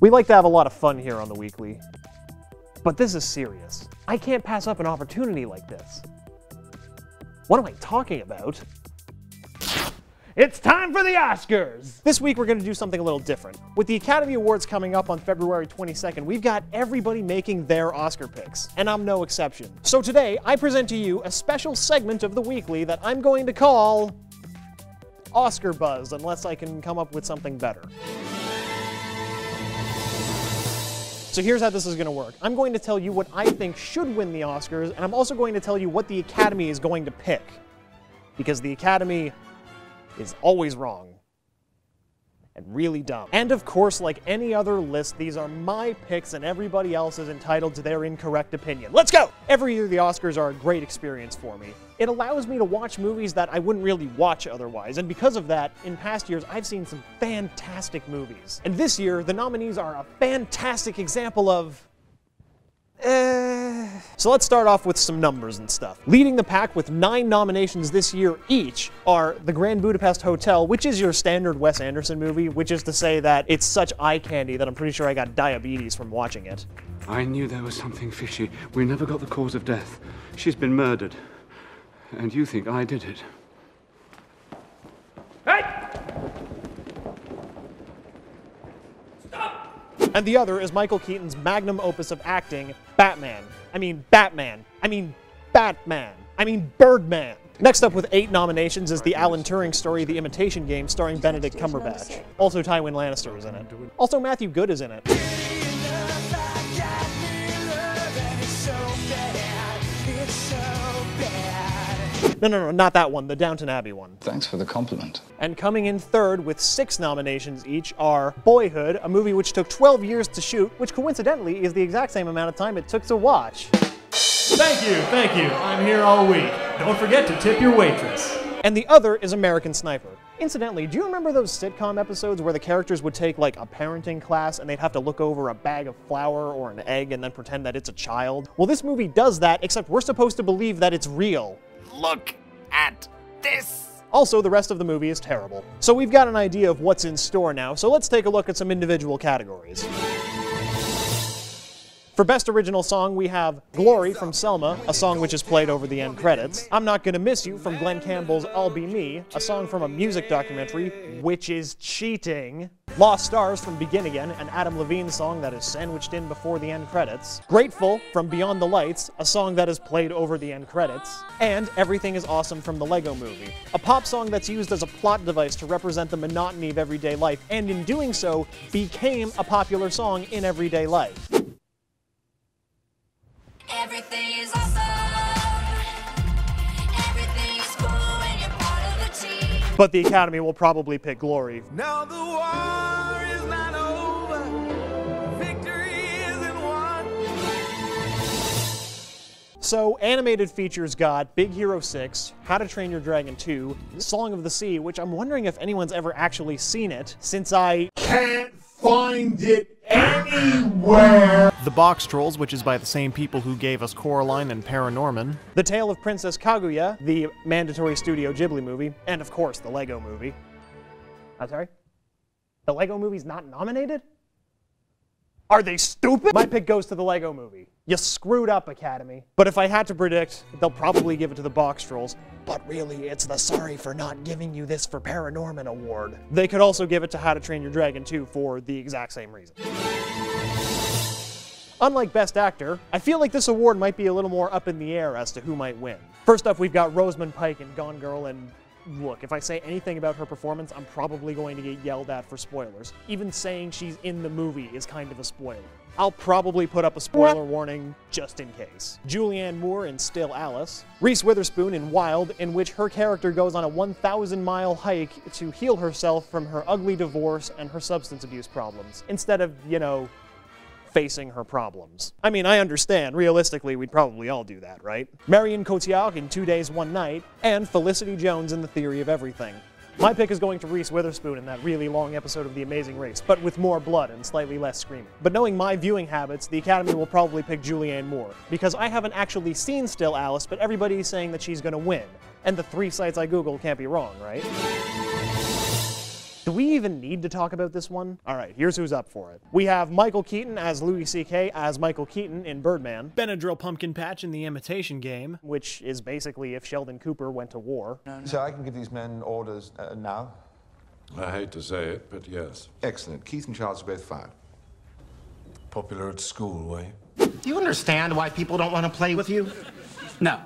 We like to have a lot of fun here on The Weekly, but this is serious. I can't pass up an opportunity like this. What am I talking about? It's time for the Oscars! This week we're going to do something a little different. With the Academy Awards coming up on February 22nd, we've got everybody making their Oscar picks, and I'm no exception. So today, I present to you a special segment of The Weekly that I'm going to call Oscar Buzz, unless I can come up with something better. So here's how this is going to work. I'm going to tell you what I think should win the Oscars, and I'm also going to tell you what the Academy is going to pick. Because the Academy is always wrong. And really dumb. And of course, like any other list, these are my picks and everybody else is entitled to their incorrect opinion. Let's go! Every year the Oscars are a great experience for me. It allows me to watch movies that I wouldn't really watch otherwise, and because of that, in past years I've seen some fantastic movies. And this year, the nominees are a fantastic example of So let's start off with some numbers and stuff. Leading the pack with 9 nominations this year each are The Grand Budapest Hotel, which is your standard Wes Anderson movie, which is to say that it's such eye candy that I'm pretty sure I got diabetes from watching it. I knew there was something fishy. We never got the cause of death. She's been murdered. And you think I did it. Hey! And the other is Michael Keaton's magnum opus of acting, Batman. I mean Batman. I mean Batman. I mean Birdman. Next up with 8 nominations is the Alan Turing story, The Imitation Game, starring Benedict Cumberbatch. Also Tywin Lannister is in it. Also Matthew Good is in it. No, not that one, the Downton Abbey one. Thanks for the compliment. And coming in third with 6 nominations each are Boyhood, a movie which took 12 years to shoot, which coincidentally is the exact same amount of time it took to watch. Thank you. I'm here all week. Don't forget to tip your waitress. And the other is American Sniper. Incidentally, do you remember those sitcom episodes where the characters would take like a parenting class and they'd have to look over a bag of flour or an egg and then pretend that it's a child? Well, this movie does that, except we're supposed to believe that it's real. Look at this! Also, the rest of the movie is terrible. So we've got an idea of what's in store now, so let's take a look at some individual categories. For Best Original Song, we have Glory from Selma, a song which is played over the end credits. I'm Not Gonna Miss You from Glenn Campbell's I'll Be Me, a song from a music documentary, which is cheating. Lost Stars from Begin Again, an Adam Levine song that is sandwiched in before the end credits. Grateful from Beyond the Lights, a song that is played over the end credits. And Everything Is Awesome from the Lego Movie, a pop song that's used as a plot device to represent the monotony of everyday life, and in doing so, became a popular song in everyday life. Everything is awesome. Everything is cool when you're part of the team. But the Academy will probably pick Glory. Now the war is not over. Victory isn't won. So, animated features got Big Hero 6, How to Train Your Dragon 2, Song of the Sea, which I'm wondering if anyone's ever actually seen it, since I Can't find it anywhere. The Box Trolls, which is by the same people who gave us Coraline and Paranorman. The Tale of Princess Kaguya, the mandatory Studio Ghibli movie, and of course, the Lego Movie. I'm sorry? The Lego Movie's not nominated? Are they stupid? My pick goes to the Lego Movie. You screwed up, Academy. But if I had to predict, they'll probably give it to the Box Trolls. But really, it's the sorry for not giving you this for Paranorman award. They could also give it to How to Train Your Dragon 2 for the exact same reason. Unlike Best Actor, I feel like this award might be a little more up in the air as to who might win. First up, we've got Rosamund Pike in Gone Girl, and look, if I say anything about her performance, I'm probably going to get yelled at for spoilers. Even saying she's in the movie is kind of a spoiler. I'll probably put up a spoiler warning just in case. Julianne Moore in Still Alice. Reese Witherspoon in Wild, in which her character goes on a 1,000-mile hike to heal herself from her ugly divorce and her substance abuse problems, instead of, you know, facing her problems. I mean, I understand. Realistically, we'd probably all do that, right? Marion Cotillard in 2 Days, One Night, and Felicity Jones in The Theory of Everything. My pick is going to Reese Witherspoon in that really long episode of The Amazing Race, but with more blood and slightly less screaming. But knowing my viewing habits, the Academy will probably pick Julianne Moore, because I haven't actually seen Still Alice, but everybody's saying that she's gonna win. And the 3 sites I Googled can't be wrong, right? Do we even need to talk about this one? All right, here's who's up for it. We have Michael Keaton as Louis C.K. as Michael Keaton in Birdman, Benadryl Pumpkin Patch in The Imitation Game, which is basically if Sheldon Cooper went to war. So I can give these men orders now? I hate to say it, but yes. Excellent. Keith and Charles are both fired. Popular at school, way. Do you understand why people don't want to play with you? No.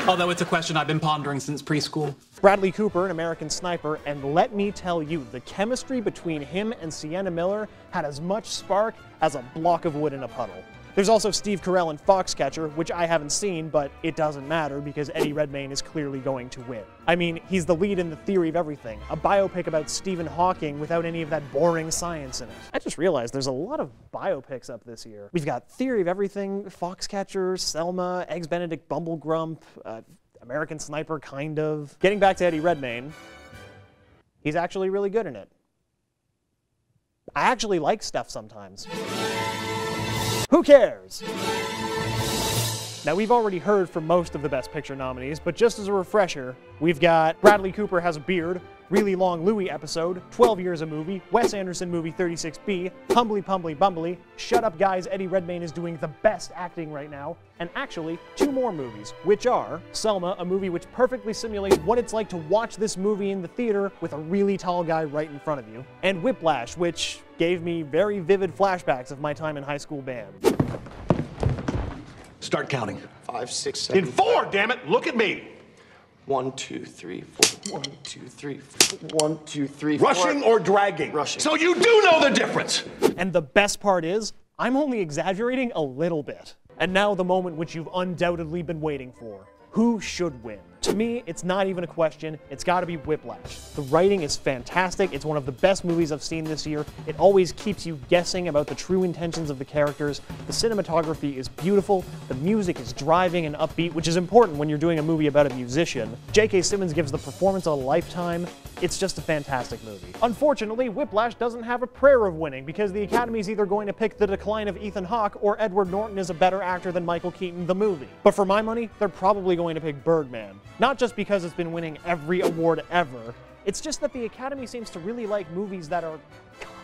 Although it's a question I've been pondering since preschool. Bradley Cooper, an American Sniper, and let me tell you, the chemistry between him and Sienna Miller had as much spark as a block of wood in a puddle. There's also Steve Carell in Foxcatcher, which I haven't seen, but it doesn't matter because Eddie Redmayne is clearly going to win. I mean, he's the lead in The Theory of Everything, a biopic about Stephen Hawking without any of that boring science in it. I just realized there's a lot of biopics up this year. We've got Theory of Everything, Foxcatcher, Selma, Eggs Benedict Bumblegrump, American Sniper, kind of. Getting back to Eddie Redmayne, he's actually really good in it. I actually like stuff sometimes. Who cares? Now, we've already heard from most of the Best Picture nominees, but just as a refresher, we've got Bradley Cooper Has a Beard, Really Long Louie Episode, 12 Years a Movie, Wes Anderson Movie 36B, Humbly Pumbly Bumbly, Shut Up Guys, Eddie Redmayne is doing the best acting right now, and actually 2 more movies, which are Selma, a movie which perfectly simulates what it's like to watch this movie in the theater with a really tall guy right in front of you, and Whiplash, which gave me very vivid flashbacks of my time in high school band. Start counting. 5, 6, 7. In 4, damn it! Look at me! 1, 2, 3, 4. 1, 2, 3, 4. 1, 2, 3, 4. Rushing or dragging? Rushing. So you do know the difference! And the best part is, I'm only exaggerating a little bit. And now the moment which you've undoubtedly been waiting for. Who should win? To me, it's not even a question. It's got to be Whiplash. The writing is fantastic. It's one of the best movies I've seen this year. It always keeps you guessing about the true intentions of the characters. The cinematography is beautiful. The music is driving and upbeat, which is important when you're doing a movie about a musician. J.K. Simmons gives the performance of a lifetime. It's just a fantastic movie. Unfortunately, Whiplash doesn't have a prayer of winning because the Academy is either going to pick The Decline of Ethan Hawke or Edward Norton is a better actor than Michael Keaton the movie. But for my money, they're probably going to pick Birdman. Not just because it's been winning every award ever, it's just that the Academy seems to really like movies that are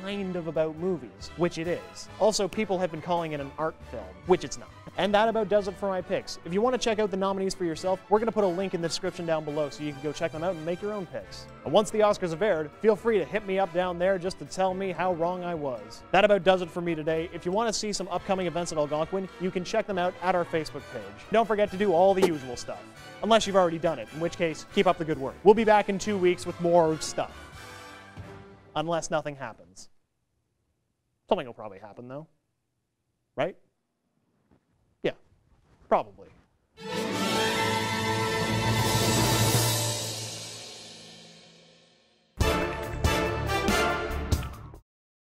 kind of about movies, which it is. Also, people have been calling it an art film, which it's not. And that about does it for my picks. If you want to check out the nominees for yourself, we're going to put a link in the description down below so you can go check them out and make your own picks. And once the Oscars have aired, feel free to hit me up down there just to tell me how wrong I was. That about does it for me today. If you want to see some upcoming events at Algonquin, you can check them out at our Facebook page. Don't forget to do all the usual stuff. Unless you've already done it, in which case, keep up the good work. We'll be back in 2 weeks with more stuff. Unless nothing happens. Something will probably happen, though. Right? Yeah, probably.